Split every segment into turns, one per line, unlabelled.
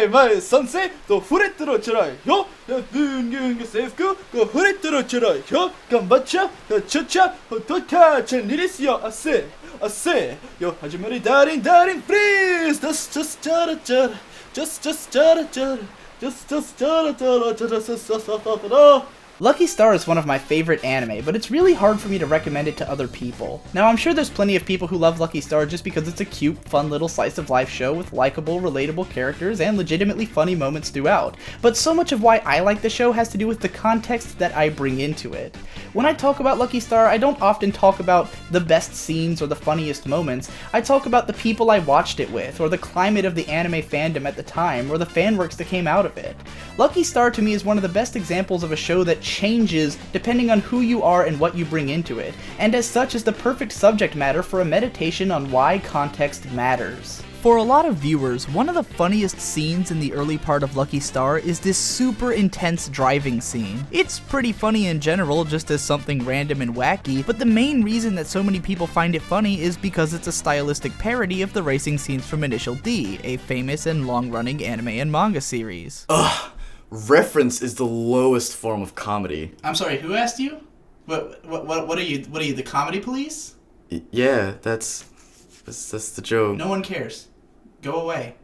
前賛成とフレットのチャラいよ文軍が制服フレットのチャラいよ頑張っちゃちゃちゃほとたちゃんリリスよ汗よ始まりダーリンプリーズjust チャラチャラjust チャラチャラjust チャラチャラチャラチャラ
Lucky Star is one of my favorite anime, but it's really hard for me to recommend it to other people. Now, I'm sure there's plenty of people who love Lucky Star just because it's a cute, fun little slice of life show with likable, relatable characters and legitimately funny moments throughout, but so much of why I like the show has to do with the context that I bring into it. When I talk about Lucky Star, I don't often talk about the best scenes or the funniest moments. I talk about the people I watched it with, or the climate of the anime fandom at the time, or the fanworks that came out of it. Lucky Star to me is one of the best examples of a show that changes depending on who you are and what you bring into it, and as such is the perfect subject matter for a meditation on why context matters. For a lot of viewers, one of the funniest scenes in the early part of Lucky Star is this super intense driving scene. It's pretty funny in general, just as something random and wacky, but the main reason that so many people find it funny is because it's a stylistic parody of the racing scenes from Initial D, a famous and long-running anime and manga series.
Ugh. Reference is the lowest form of comedy.
I'm sorry, who asked you? What are you, the comedy police?
Yeah, that's the joke.
No one cares. Go away.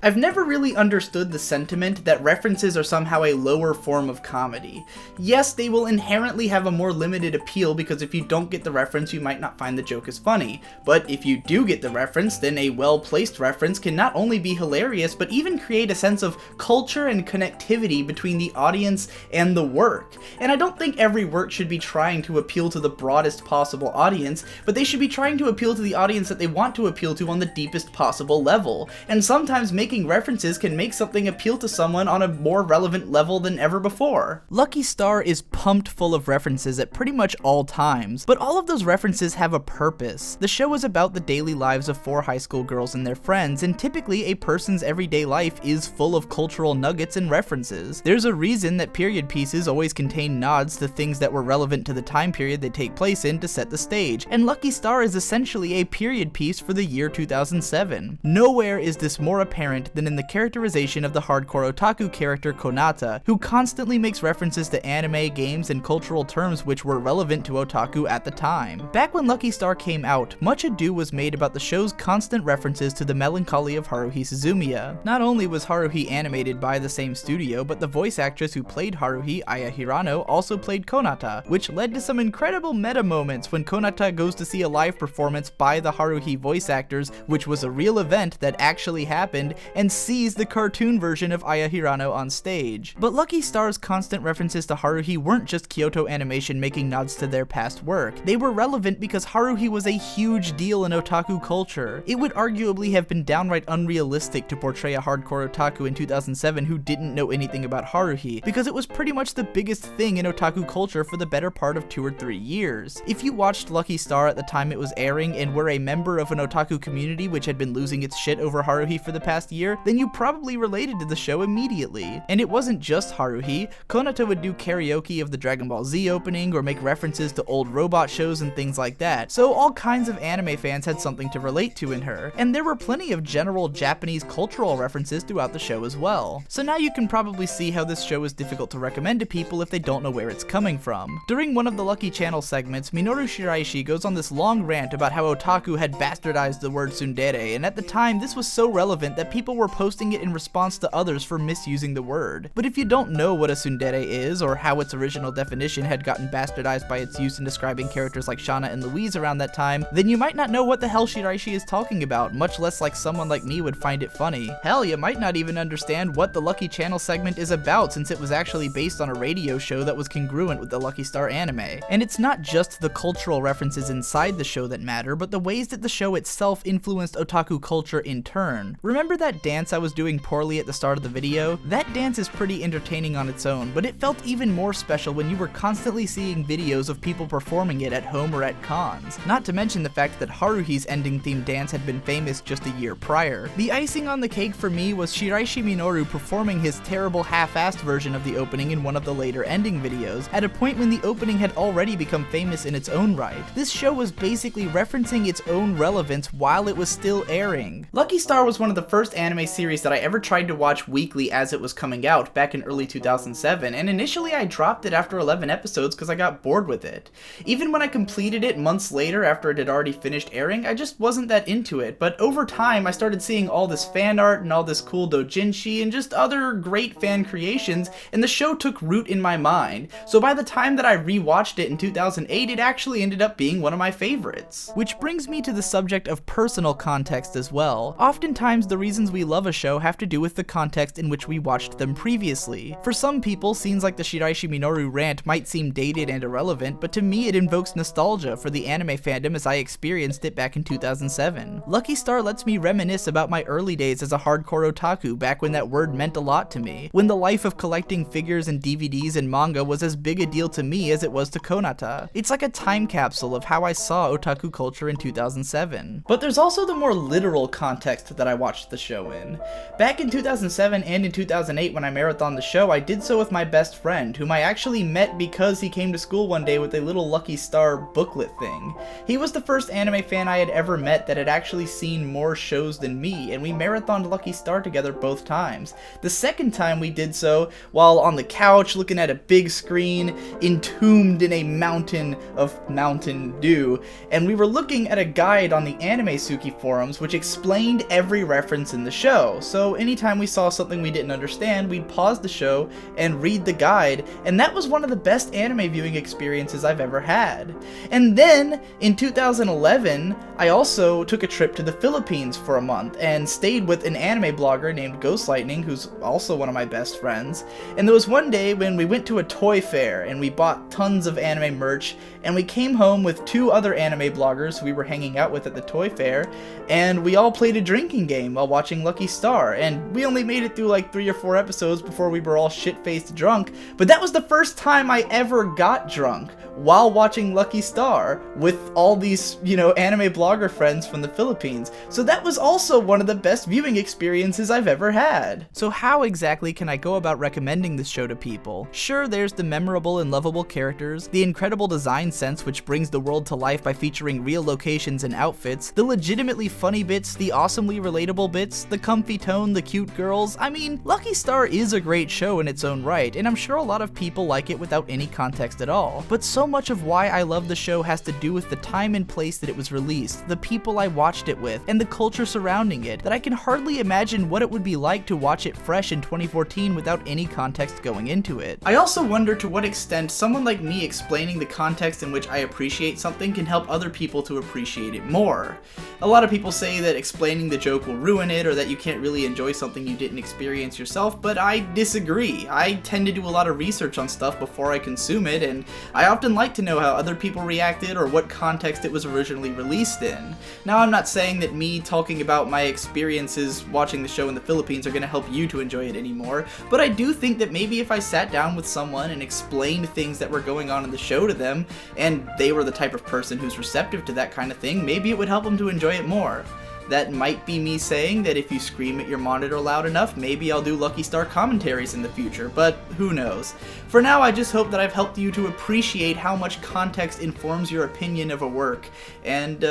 I've never really understood the sentiment that references are somehow a lower form of comedy. Yes, they will inherently have a more limited appeal because if you don't get the reference, you might not find the joke as funny. But if you do get the reference, then a well-placed reference can not only be hilarious, but even create a sense of culture and connectivity between the audience and the work. And I don't think every work should be trying to appeal to the broadest possible audience, but they should be trying to appeal to the audience that they want to appeal to on the deepest possible level. And sometimes making references can make something appeal to someone on a more relevant level than ever before. Lucky Star is pumped full of references at pretty much all times, but all of those references have a purpose. The show is about the daily lives of 4 high school girls and their friends, and typically a person's everyday life is full of cultural nuggets and references. There's a reason that period pieces always contain nods to things that were relevant to the time period they take place in to set the stage, and Lucky Star is essentially a period piece for the year 2007. Nowhere is this more apparent than in the characterization of the hardcore otaku character Konata, who constantly makes references to anime, games, and cultural terms which were relevant to otaku at the time. Back when Lucky Star came out, much ado was made about the show's constant references to the melancholy of Haruhi Suzumiya. Not only was Haruhi animated by the same studio, but the voice actress who played Haruhi, Aya Hirano, also played Konata, which led to some incredible meta moments when Konata goes to see a live performance by the Haruhi voice actors, which was a real event that actually happened, and sees the cartoon version of Aya Hirano on stage. But Lucky Star's constant references to Haruhi weren't just Kyoto Animation making nods to their past work. They were relevant because Haruhi was a huge deal in otaku culture. It would arguably have been downright unrealistic to portray a hardcore otaku in 2007 who didn't know anything about Haruhi, because it was pretty much the biggest thing in otaku culture for the better part of 2 or 3 years. If you watched Lucky Star at the time it was airing and were a member of an otaku community which had been losing its shit over Haruhi for the past year, then you probably related to the show immediately. And it wasn't just Haruhi. Konata would do karaoke of the Dragon Ball Z opening or make references to old robot shows and things like that, so all kinds of anime fans had something to relate to in her, and there were plenty of general Japanese cultural references throughout the show as well. So now you can probably see how this show is difficult to recommend to people if they don't know where it's coming from. During one of the Lucky Channel segments, Minoru Shiraishi goes on this long rant about how otaku had bastardized the word tsundere, and at the time this was so relevant that people were posting it in response to others for misusing the word. But if you don't know what a tsundere is, or how its original definition had gotten bastardized by its use in describing characters like Shauna and Louise around that time, then you might not know what the hell Shiraishi is talking about, much less like someone like me would find it funny. Hell, you might not even understand what the Lucky Channel segment is about, since it was actually based on a radio show that was congruent with the Lucky Star anime. And it's not just the cultural references inside the show that matter, but the ways that the show itself influenced otaku culture in turn. Remember that that dance I was doing poorly at the start of the video? That dance is pretty entertaining on its own, but it felt even more special when you were constantly seeing videos of people performing it at home or at cons. Not to mention the fact that Haruhi's ending theme dance had been famous just a year prior. The icing on the cake for me was Shiraishi Minoru performing his terrible half-assed version of the opening in one of the later ending videos, at a point when the opening had already become famous in its own right. This show was basically referencing its own relevance while it was still airing. Lucky Star was one of the first anime series that I ever tried to watch weekly as it was coming out back in early 2007, and initially I dropped it after 11 episodes because I got bored with it. Even when I completed it months later after it had already finished airing, I just wasn't that into it, but over time I started seeing all this fan art and all this cool doujinshi and just other great fan creations, and the show took root in my mind. So by the time that I rewatched it in 2008, it actually ended up being one of my favorites. Which brings me to the subject of personal context as well. Oftentimes the reasons we love a show have to do with the context in which we watched them previously. For some people, scenes like the Shiraishi Minoru rant might seem dated and irrelevant, but to me it invokes nostalgia for the anime fandom as I experienced it back in 2007. Lucky Star lets me reminisce about my early days as a hardcore otaku back when that word meant a lot to me, when the life of collecting figures and DVDs and manga was as big a deal to me as it was to Konata. It's like a time capsule of how I saw otaku culture in 2007. But there's also the more literal context that I watched the show in. Back in 2007 and in 2008 when I marathoned the show, I did so with my best friend, whom I actually met because he came to school one day with a little Lucky Star booklet thing. He was the first anime fan I had ever met that had actually seen more shows than me, and we marathoned Lucky Star together both times. The second time we did so while on the couch looking at a big screen, entombed in a mountain of Mountain Dew, and we were looking at a guide on the Anime Suki forums which explained every reference in the show. So anytime we saw something we didn't understand, we'd pause the show and read the guide, and that was one of the best anime viewing experiences I've ever had. And then in 2011, I also took a trip to the Philippines for a month and stayed with an anime blogger named Ghost Lightning, who's also one of my best friends. And there was one day when we went to a toy fair and we bought tons of anime merch, and we came home with two other anime bloggers who we were hanging out with at the toy fair, and we all played a drinking game while watching Lucky Star, and we only made it through like 3 or 4 episodes before we were all shit-faced drunk, but that was the first time I ever got drunk while watching Lucky Star with all these, anime blogger friends from the Philippines. So that was also one of the best viewing experiences I've ever had. So how exactly can I go about recommending this show to people? Sure, there's the memorable and lovable characters, the incredible design sense which brings the world to life by featuring real locations and outfits, the legitimately funny bits, the awesomely relatable bits, the comfy tone, the cute girls. I mean, Lucky Star is a great show in its own right, and I'm sure a lot of people like it without any context at all. But so much of why I love the show has to do with the time and place that it was released, the people I watched it with, and the culture surrounding it, that I can hardly imagine what it would be like to watch it fresh in 2014 without any context going into it. I also wonder to what extent someone like me explaining the context in which I appreciate something can help other people to appreciate it more. A lot of people say that explaining the joke will ruin it, or that you can't really enjoy something you didn't experience yourself, but I disagree. I tend to do a lot of research on stuff before I consume it, and I often like to know how other people reacted or what context it was originally released in. Now, I'm not saying that me talking about my experiences watching the show in the Philippines are going to help you to enjoy it anymore, but I do think that maybe if I sat down with someone and explained things that were going on in the show to them, and they were the type of person who's receptive to that kind of thing, maybe it would help them to enjoy it more. That might be me saying that if you scream at your monitor loud enough, maybe I'll do Lucky Star commentaries in the future, but who knows. For now, I just hope that I've helped you to appreciate how much context informs your opinion of a work, and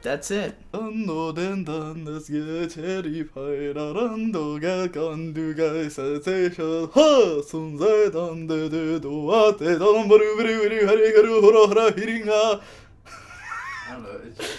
that's it.
I don't know.